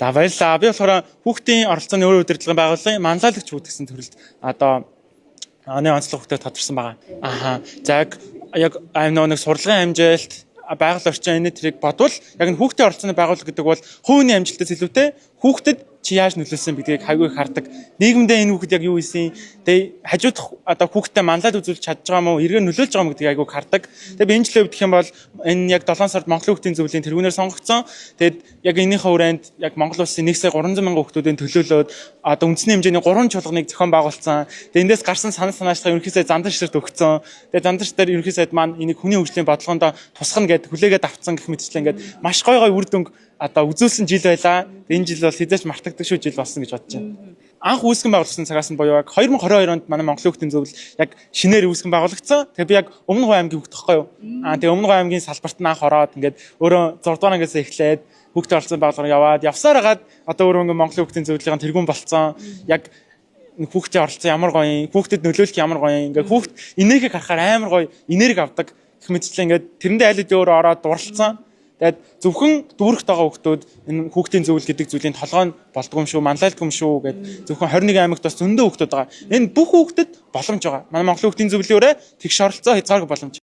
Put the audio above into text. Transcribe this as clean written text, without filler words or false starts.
За баярлалаа. Би болохоор хүүхдийн оролцооны өөр удирдлагын байгууллагын манлайлагч хүүд гэсэн төрөлд одоо оны онцлог хүүхдэд тодорсон байгаа. За яг нэг сурлагын амжилт байгаль орчин энэ тэрийг бодвол яг нь хүүхдийн оролцооны байгууллага гэдэг бол хувийн амжилтаас илүүтэй хүүхдэд чи яаж нөлөөлсөн гэдгийг хайгүй хардаг. Нийгэмдээ энэ хүүхэд яг юу хийсэн? Тэгээ хажуудах одоо хүүхдэд манлайлал үзүүлж чадж байгаа мó, эргээр нөлөөлж байгаа мó гэдгийг айгүй хардаг. Тэгээ би энэ жилийн хувьд гэх юм бол энэ яг 7 сард Монгол хүүхдийн зөвлөлийн тэргүүнээр сонгогдсон. Тэгээд яг энийхээ хүрээнд яг Монгол улсын 1,300,000 хүүхдүүдийн төлөөлөөд одоо үндэсний хэмжээний 3 чуулганыг зохион байгуулсан. Тэгээ эндээс гарсан санаа санаачлагыг ерөнхийдөө зандан ширт өгцөн. Тэгээ зандан ширтээр ерөнхий сайд маань энийг хүний хөгжлийн бодлогоонд тусгана гэд хүлээгээд авцсан гэх мэтчлэн ингээд маш гой үр дүнг одоо үзүүлсэн жил байлаа. Энэ жил бол хэзээч мартагддаг шүү жил болсон гэж бодож байна. Анх үүсгэн байгуулсан цагаас нь буюу яг 2022 онд манай Монголын хүүхдийн зөвлөл яг шинээр үүсгэн байгуулагдсан. Тэгээ би яг Өмнө Хувийн аймгийн хүүхд тахгүй юу? Тэгээ Өмнө Хувийн аймгийн салбарт нь анх ороод ингээд өөрөө 6 дугаар ангиас эхлээд хүүхдийн оролцсон байгууллагаар яваад явсаар хагаад одоо өөрөө ингээд Монголын хүүхдийн зөвлөлийн тэргүүн болцсон. Яг хүүхдийн оролцсон ямар гоё, хүүхдэд нөлөөлөх ямар гоё, ингээд хүүхд энергийг харахаар амар гоё энерги авдаг гэх мэтчлэн ингээд тэрэндээ аль хэдийн өөрөө ороод дурлцсан. Тэгээд зөвхөн дүүрэгт байгаа хүүхдүүд энэ хүүхдийн зөвлөл гэдэг зүйлийн толгой нь болдгоо юм шүү, манлайлдгүй юм шүү гэд зөвхөн 21 аймагт бас зөндөө хүүхдүүд байгаа. Энэ бүх хүүхдэд боломж байгаа. Манай Монголын хүүхдийн зөвлөлөөрөө тэгш оролцоо хязгааргүй боломж.